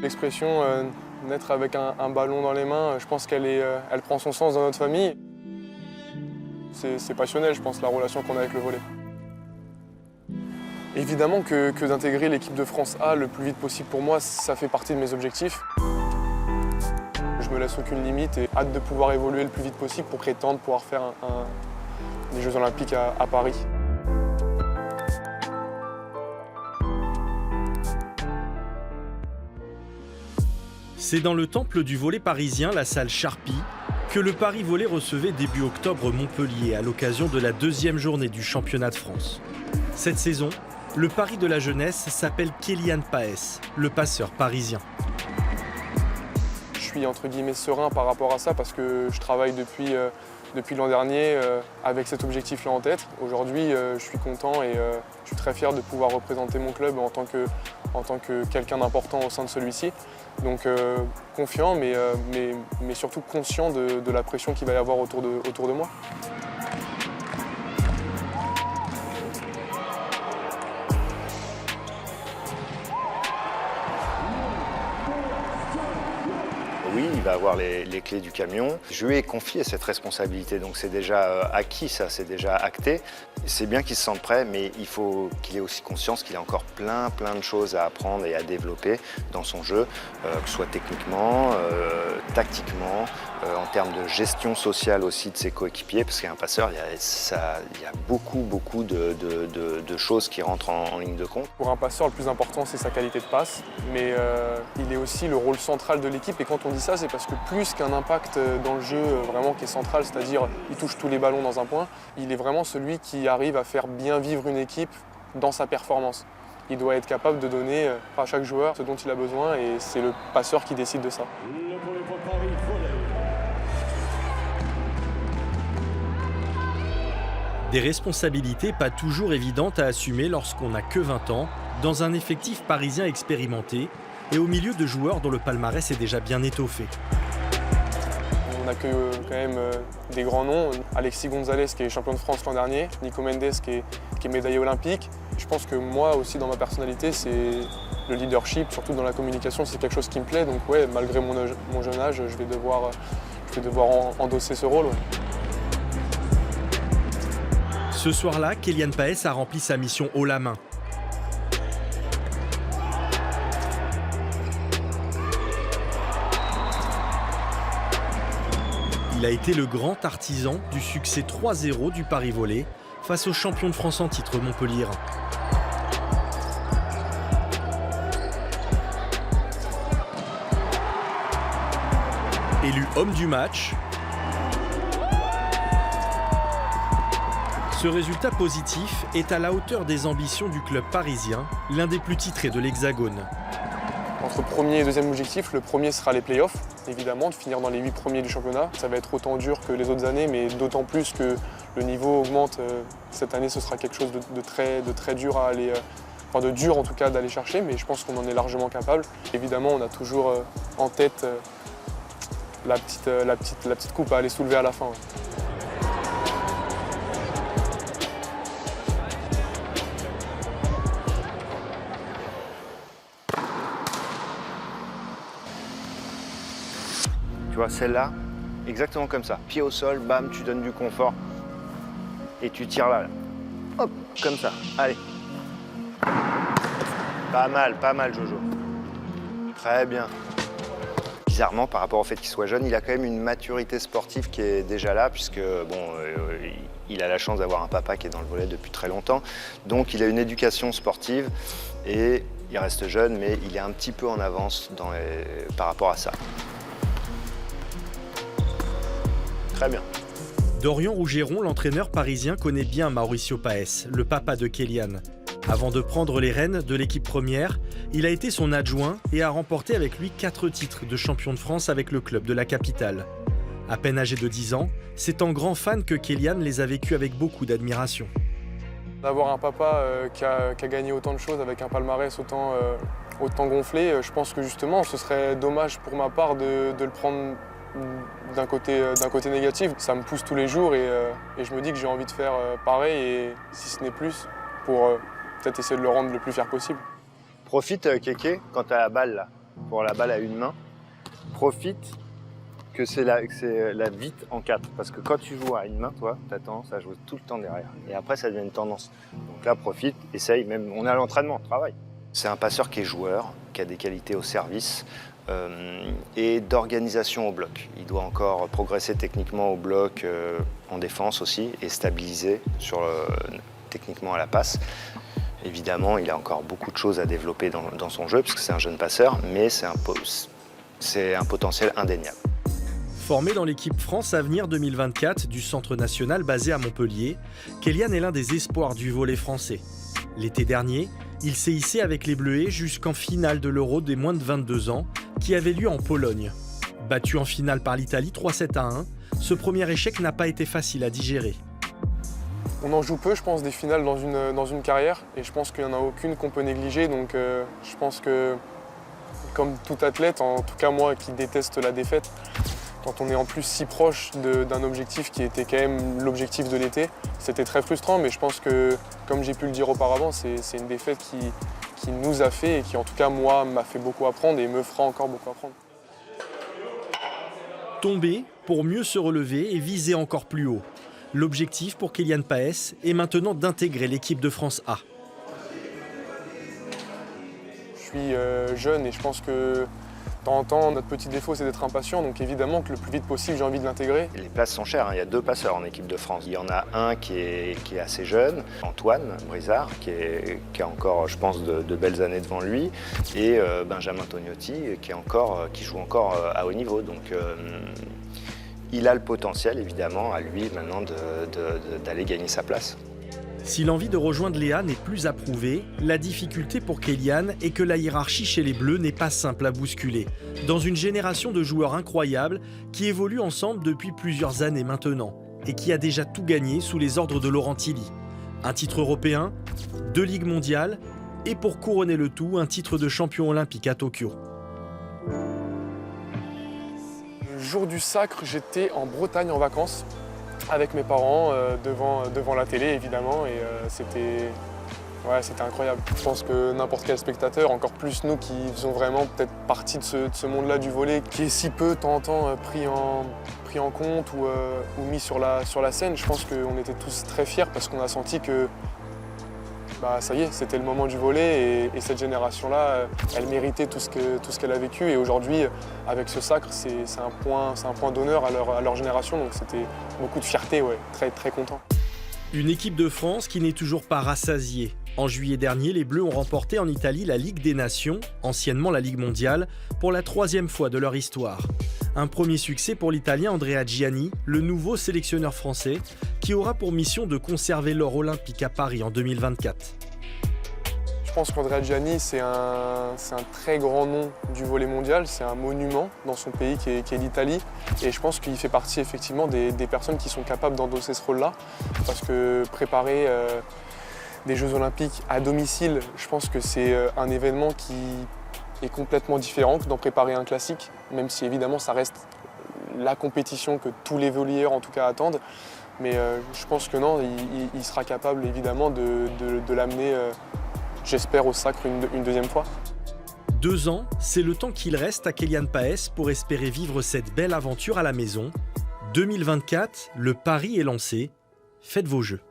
L'expression naître avec un ballon dans les mains, je pense elle prend son sens dans notre famille. C'est passionnel, je pense, la relation qu'on a avec le volley. Évidemment que d'intégrer l'équipe de France A le plus vite possible pour moi, ça fait partie de mes objectifs. Je me laisse aucune limite et hâte de pouvoir évoluer le plus vite possible pour prétendre pouvoir faire des Jeux Olympiques à Paris. C'est dans le temple du volley parisien, la salle Charpie, que le Paris Volley recevait début octobre Montpellier à l'occasion de la deuxième journée du championnat de France. Cette saison, le pari de la jeunesse s'appelle Kélian Paes, le passeur parisien. Je suis entre guillemets serein par rapport à ça parce que je travaille depuis l'an dernier avec cet objectif-là en tête. Aujourd'hui, je suis content et je suis très fier de pouvoir représenter mon club en tant que quelqu'un d'important au sein de celui-ci. Donc confiant, mais surtout conscient de la pression qu'il va y avoir autour de moi. Oui, il va avoir les clés du camion. Je lui ai confié cette responsabilité, donc c'est déjà acquis, ça, c'est déjà acté. C'est bien qu'il se sente prêt, mais il faut qu'il ait aussi conscience qu'il a encore plein de choses à apprendre et à développer dans son jeu, que ce soit techniquement, tactiquement, en termes de gestion sociale aussi de ses coéquipiers, parce qu'un passeur, il y a beaucoup de choses qui rentrent en ligne de compte. Pour un passeur, le plus important, c'est sa qualité de passe, mais il est aussi le rôle central de l'équipe. Et quand on dit ça, c'est parce que plus qu'un impact dans le jeu vraiment qui est central, c'est-à-dire il touche tous les ballons dans un point, il est vraiment celui qui arrive à faire bien vivre une équipe dans sa performance. Il doit être capable de donner à chaque joueur ce dont il a besoin et c'est le passeur qui décide de ça. Des responsabilités pas toujours évidentes à assumer lorsqu'on n'a que 20 ans, dans un effectif parisien expérimenté et au milieu de joueurs dont le palmarès est déjà bien étoffé. On accueille quand même des grands noms. Alexis Gonzalez qui est champion de France l'an dernier, Nico Mendes qui est médaillé olympique. Je pense que moi aussi dans ma personnalité, c'est le leadership, surtout dans la communication, c'est quelque chose qui me plaît. Donc ouais, malgré mon jeune âge, je vais devoir endosser ce rôle. Ouais. Ce soir-là, Kélian Paes a rempli sa mission haut la main. Il a été le grand artisan du succès 3-0 du Paris Volley face aux champions de France en titre Montpellier. Élu homme du match, ce résultat positif est à la hauteur des ambitions du club parisien, l'un des plus titrés de l'Hexagone. Entre premier et deuxième objectif, le premier sera les playoffs, évidemment, de finir dans les 8 premiers du championnat. Ça va être autant dur que les autres années, mais d'autant plus que le niveau augmente. Cette année, ce sera quelque chose de très dur à aller, enfin de dur en tout cas d'aller chercher, mais je pense qu'on en est largement capable. Évidemment, on a toujours en tête la petite coupe à aller soulever à la fin. Ouais. Tu vois, celle-là, exactement comme ça. Pied au sol, bam, tu donnes du confort. Et tu tires là. Hop, comme ça. Allez. Pas mal, Jojo. Très bien. Bizarrement, par rapport au fait qu'il soit jeune, il a quand même une maturité sportive qui est déjà là, puisque bon, il a la chance d'avoir un papa qui est dans le volley depuis très longtemps. Donc il a une éducation sportive et il reste jeune, mais il est un petit peu en avance par rapport à ça. Très bien. Dorian Rougeron, l'entraîneur parisien, connaît bien Mauricio Paes, le papa de Kélian. Avant de prendre les rênes de l'équipe première, il a été son adjoint et a remporté avec lui 4 titres de champion de France avec le club de la capitale. À peine âgé de 10 ans, c'est en grand fan que Kélian les a vécus avec beaucoup d'admiration. D'avoir un papa qui a gagné autant de choses avec un palmarès autant gonflé, je pense que justement ce serait dommage pour ma part de le prendre d'un côté négatif. Ça me pousse tous les jours et je me dis que j'ai envie de faire pareil et si ce n'est plus pour peut-être essayer de le rendre le plus fier possible. Profite, Kéké, quand t'as la balle là. pour la balle à une main, profite que c'est la vite en 4. Parce que quand tu joues à une main, toi, tu as tendance à jouer tout le temps derrière. Et après, ça devient une tendance. Donc là, profite, essaye, même, on est à l'entraînement, travaille. C'est un passeur qui est joueur, qui a des qualités au service et d'organisation au bloc. Il doit encore progresser techniquement au bloc, en défense aussi, et stabiliser techniquement à la passe. Évidemment, il a encore beaucoup de choses à développer dans son jeu, puisque c'est un jeune passeur, mais c'est un potentiel indéniable. Formé dans l'équipe France Avenir 2024 du Centre national basé à Montpellier, Kélian est l'un des espoirs du volley français. L'été dernier, il s'est hissé avec les Bleuets jusqu'en finale de l'Euro des moins de 22 ans, qui avait lieu en Pologne. Battu en finale par l'Italie 3-7-1, ce premier échec n'a pas été facile à digérer. On en joue peu, je pense, des finales dans une carrière, et je pense qu'il n'y en a aucune qu'on peut négliger. Donc je pense que, comme tout athlète, en tout cas moi qui déteste la défaite, quand on est en plus si proche d'un objectif qui était quand même l'objectif de l'été, c'était très frustrant, mais je pense que, comme j'ai pu le dire auparavant, c'est une défaite qui nous a fait et qui, en tout cas, moi, m'a fait beaucoup apprendre et me fera encore beaucoup apprendre. Tomber pour mieux se relever et viser encore plus haut. L'objectif pour Kélian Paes est maintenant d'intégrer l'équipe de France A. Je suis jeune et je pense que de temps en temps, notre petit défaut, c'est d'être impatient. Donc évidemment que le plus vite possible, j'ai envie de l'intégrer. Les places sont chères, hein. Il y a 2 passeurs en équipe de France. Il y en a un qui est assez jeune, Antoine Brizard, qui a encore, je pense, de belles années devant lui, et Benjamin Tognotti, qui joue encore à haut niveau. Donc il a le potentiel, évidemment, à lui maintenant d'aller gagner sa place. Si l'envie de rejoindre Léa n'est plus approuvée, la difficulté pour Kélian est que la hiérarchie chez les Bleus n'est pas simple à bousculer. Dans une génération de joueurs incroyables qui évoluent ensemble depuis plusieurs années maintenant et qui a déjà tout gagné sous les ordres de Laurent Tilly. Un titre européen, 2 ligues mondiales et pour couronner le tout, un titre de champion olympique à Tokyo. Le jour du sacre, j'étais en Bretagne en vacances avec mes parents devant la télé évidemment et c'était incroyable. Je pense que n'importe quel spectateur, encore plus nous qui faisons vraiment peut-être partie de ce monde-là du volley, qui est si peu de temps en temps pris en compte ou mis sur la scène, je pense qu'on était tous très fiers parce qu'on a senti que ça y est, c'était le moment du volley et cette génération-là, elle méritait tout ce qu'elle a vécu. Et aujourd'hui, avec ce sacre, c'est un point d'honneur à leur génération. Donc c'était beaucoup de fierté, ouais, très, très content. Une équipe de France qui n'est toujours pas rassasiée. En juillet dernier, les Bleus ont remporté en Italie la Ligue des Nations, anciennement la Ligue mondiale, pour la 3e fois de leur histoire. Un premier succès pour l'Italien Andrea Gianni, le nouveau sélectionneur français, qui aura pour mission de conserver l'or olympique à Paris en 2024. Je pense qu'Andrea Gianni, c'est un très grand nom du volley mondial, c'est un monument dans son pays qui est l'Italie. Et je pense qu'il fait partie effectivement des personnes qui sont capables d'endosser ce rôle-là. Parce que préparer des Jeux Olympiques à domicile, je pense que c'est un événement qui est complètement différent que d'en préparer un classique, même si évidemment ça reste la compétition que tous les volleyeurs en tout cas attendent. Mais je pense que non, il sera capable évidemment de l'amener, j'espère, au sacre une 2e fois. 2 ans, c'est le temps qu'il reste à Kélian Paes pour espérer vivre cette belle aventure à la maison. 2024, le pari est lancé. Faites vos jeux.